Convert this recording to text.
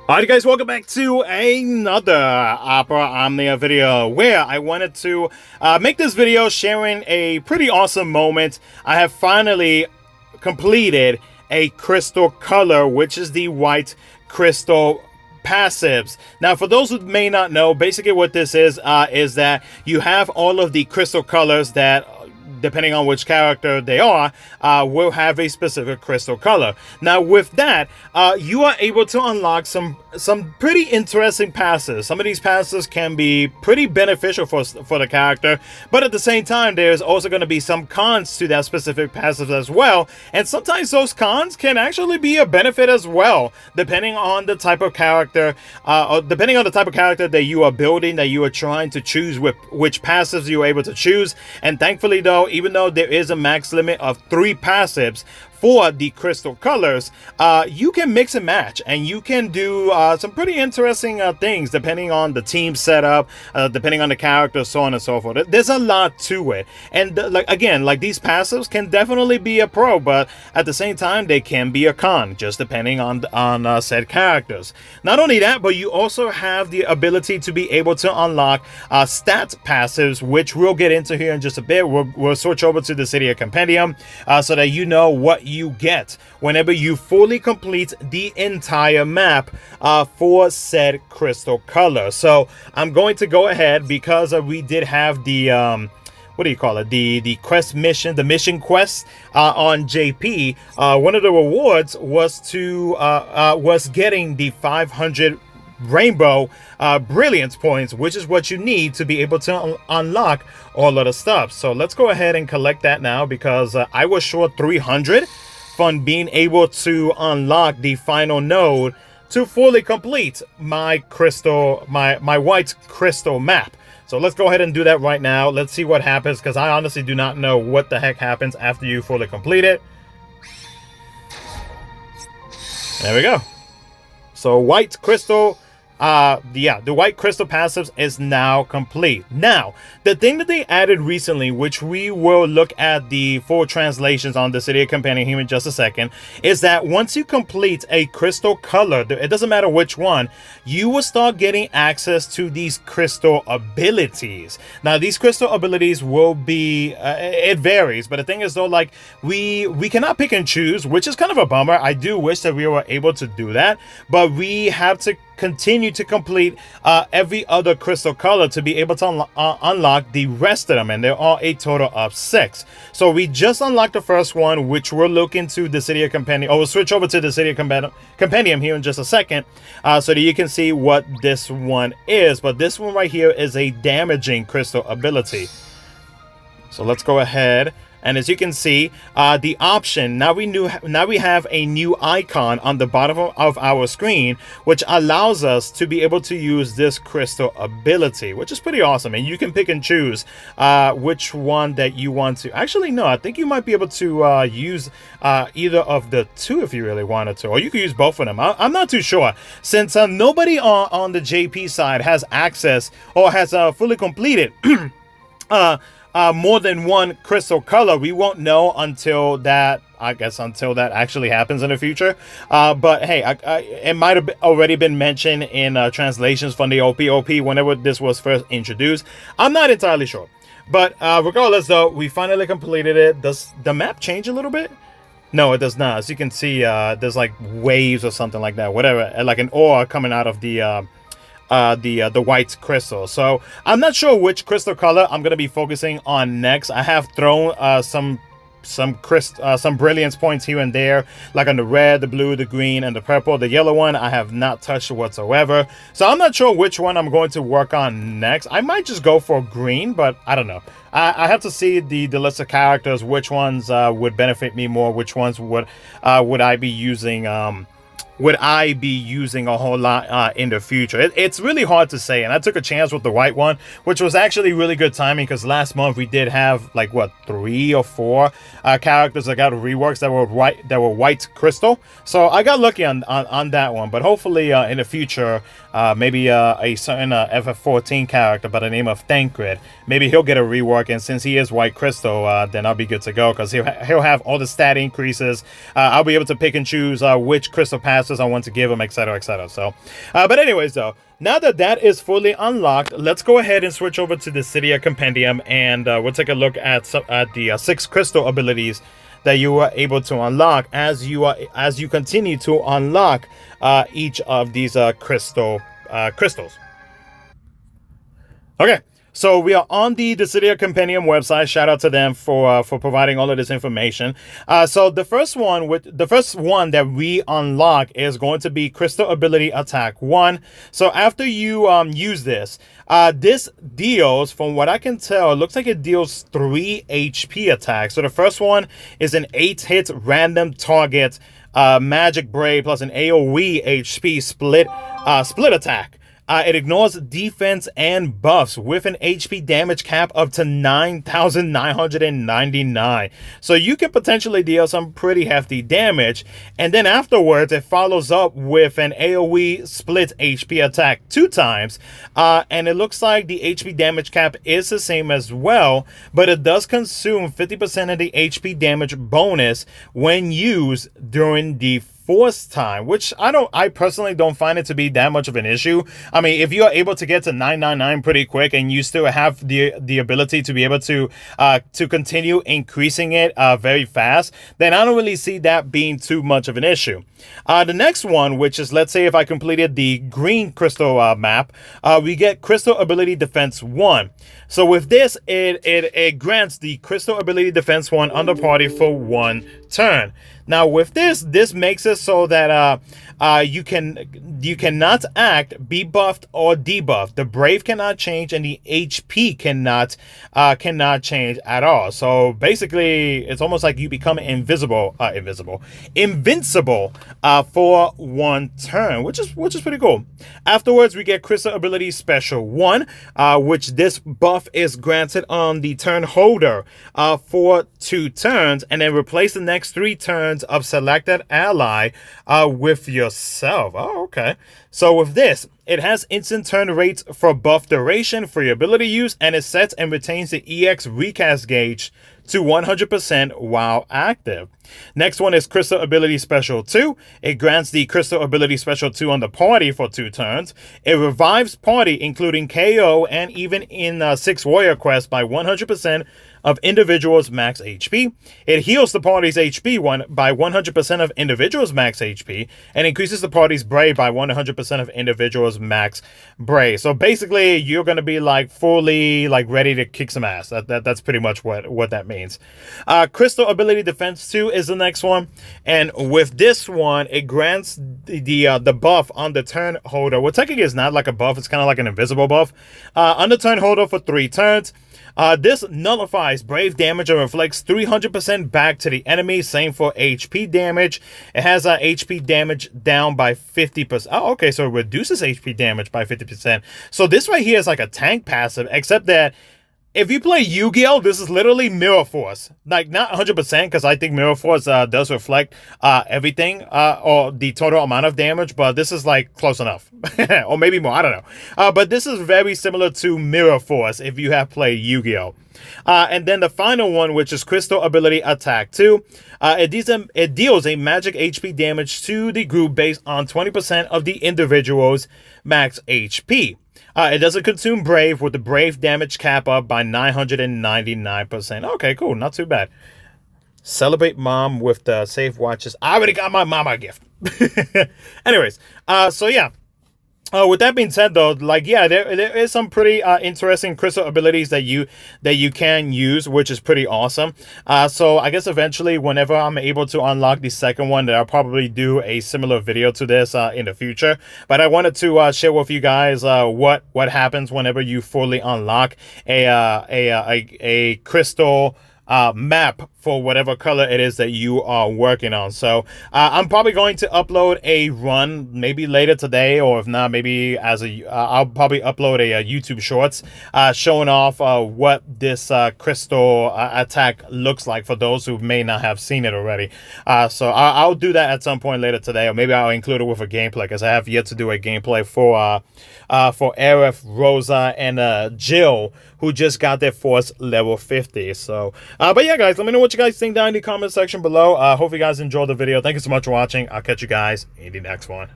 Alright guys, welcome back to another Opera Omnia video where I wanted to make this video sharing a pretty awesome moment. I have finally completed a crystal color, which is the white crystal passives. Now, for those who may not know, basically what this is that you have all of the crystal colors that, depending on which character they are, will have a specific crystal color. Now, with that, you are able to unlock some pretty interesting passes. Some of these passes can be pretty beneficial for the character, but at the same time, there's also going to be some cons to that specific passive as well. And sometimes those cons can actually be a benefit as well, depending on the type of character, or depending on the type of character that you are building, that you are trying to choose with which passives you're able to choose. And thankfully, though, even though there is a max limit of 3 passives for the crystal colors, you can mix and match, and you can do some pretty interesting things depending on the team setup, depending on the character, so on and so forth. There's a lot to it, and like these passives can definitely be a pro, but at the same time they can be a con, just depending on said characters. Not only that, but you also have the ability to be able to unlock stat passives, which we'll get into here in just a bit. We'll switch over to the City of Compendium so that you know what you get whenever you fully complete the entire map for said crystal color. So I'm going to go ahead, because we did have the what do you call it, the quest mission, the mission quest on JP. One of the rewards was getting the 500 rainbow brilliance points, which is what you need to be able to unlock all of the stuff. So let's go ahead and collect that now, because I was short 300 from being able to unlock the final node to fully complete my white crystal map. So let's go ahead and do that right now. Let's see what happens, because I honestly do not know what the heck happens after you fully complete it. There we go. So white crystal, the white crystal passives is now complete. Now, the thing that they added recently, which we will look at the full translations on the City of Companion here in just a second, is that once you complete a crystal color, it doesn't matter which one, you will start getting access to these crystal abilities. Now, these crystal abilities will be, it varies, but the thing is though, like, we cannot pick and choose, which is kind of a bummer. I do wish that we were able to do that, but we have to continue to complete every other crystal color to be able to unlock the rest of them, and there are a total of 6. So we just unlocked the first one, which we'll look into the City of Compendium, or we'll switch over to the City of Compendium here in just a second, so that you can see what this one is. But this one right here is a damaging crystal ability. So let's go ahead. And as you can see, the option, now we have a new icon on the bottom of our screen, which allows us to be able to use this crystal ability, which is pretty awesome. And you can pick and choose which one that you want to. Actually, no, I think you might be able to use either of the 2 if you really wanted to, or you can use both of them. I'm not too sure, since nobody on the JP side has access or has fully completed more than one crystal color. We won't know until that, I guess, until that actually happens in the future. But hey, it might have already been mentioned in translations from the OP whenever this was first introduced. I'm not entirely sure. But regardless, though, we finally completed it. Does the map change a little bit? No, it does not. As you can see, there's like waves or something like that, whatever, like an aura coming out of the white crystal. So I'm not sure which crystal color I'm going to be focusing on next. I have thrown some brilliance points here and there, like on the red, the blue, the green, and the purple. The yellow one I have not touched whatsoever, so I'm not sure which one I'm going to work on next. I might just go for green, but I don't know. I have to see the list of characters, which ones would benefit me more, which ones would I be using a whole lot in the future. It's really hard to say, and I took a chance with the white one, which was actually really good timing, because last month we did have like, what, 3 or 4 characters that got reworks that were white crystal. So I got lucky on that one, but hopefully in the future, maybe a certain FF14 character by the name of Thancred, maybe he'll get a rework, and since he is white crystal, then I'll be good to go, because he'll have all the stat increases. I'll be able to pick and choose which crystal pass masters I want to give them, etc., etc. So, but anyways, though, now that that is fully unlocked, let's go ahead and switch over to the Cydia Compendium, and we'll take a look at the 6 crystal abilities that you are able to unlock as you continue to unlock each of these crystals. Okay, so we are on the Cydia Compendium website. Shout out to them for providing all of this information. So the first one that we unlock is going to be Crystal Ability Attack 1. So after you use this, this deals, from what I can tell, it looks like it deals 3 HP attacks. So the first one is an 8-hit random target magic braid plus an AoE HP split attack. It ignores defense and buffs with an HP damage cap up to 9,999. So you can potentially deal some pretty hefty damage. And then afterwards, it follows up with an AoE split HP attack 2 times. And it looks like the HP damage cap is the same as well, but it does consume 50% of the HP damage bonus when used during the force time, which I personally don't find it to be that much of an issue. I mean, if you are able to get to 999 pretty quick and you still have the ability to be able to continue increasing it very fast, then I don't really see that being too much of an issue. The next one, which is, let's say if I completed the green crystal map, we get Crystal Ability Defense 1. So with this, it grants the Crystal Ability Defense 1 on the party for 1 turn. Now with this makes it so that you cannot act, be buffed or debuffed. The Brave cannot change and the HP cannot change at all. So basically, it's almost like you become invincible for 1 turn, which is pretty cool. Afterwards, we get Crystal Ability Special 1, which this buff is granted on the turn holder for 2 turns, and then replace the next 3 turns of selected ally with yourself. Oh, okay. So with this, it has instant turn rates for buff duration for your ability use, and it sets and retains the EX recast gauge to 100% while active. Next one is Crystal Ability Special 2. It grants the Crystal Ability Special 2 on the party for 2 turns. It revives party, including KO and even in 6 Warrior Quests, by 100% of individuals' max HP. It heals the party's HP by 100% of individuals' max HP, and increases the party's Brave by 100% of individuals' max Brave. So basically, you're going to be like fully like ready to kick some ass. That's pretty much what that means. Crystal Ability Defense 2 is the next one, and with this one, it grants the buff on the turn holder. Well, technically, it's not like a buff; it's kind of like an invisible buff on the turn holder for 3 turns. This nullifies Brave damage and reflects 300% back to the enemy. Same for HP damage. It has HP damage down by 50%. Oh, okay, so it reduces HP damage by 50%. So this right here is like a tank passive, except that if you play Yu-Gi-Oh, this is literally Mirror Force. Like, not 100%, because I think Mirror Force does reflect everything, or the total amount of damage, but this is, like, close enough. Or maybe more, I don't know. But this is very similar to Mirror Force, if you have played Yu-Gi-Oh. And then the final one, which is Crystal Ability Attack 2. It deals a magic HP damage to the group based on 20% of the individual's max HP. It doesn't consume Brave, with the Brave damage cap up by 999%. Okay, cool. Not too bad. Celebrate mom with the safe watches. I already got my mama a gift. Anyways, so yeah. With that being said, though, like, yeah, there is some pretty interesting crystal abilities that you can use, which is pretty awesome. So I guess eventually, whenever I'm able to unlock the second one, that I'll probably do a similar video to this in the future. But I wanted to share with you guys what happens whenever you fully unlock a crystal map for whatever color it is that you are working on. So I'm probably going to upload a run maybe later today, or if not, maybe I'll probably upload a YouTube shorts showing off what this crystal attack looks like for those who may not have seen it already. So I'll do that at some point later today, or maybe I'll include it with a gameplay, because I have yet to do a gameplay for Aerith, Rosa, and Jill, who just got their first level 50. So, but yeah, guys, let me know what you guys think down in the comment section below. Hope you guys enjoyed the video. Thank you so much for watching. I'll catch you guys in the next one.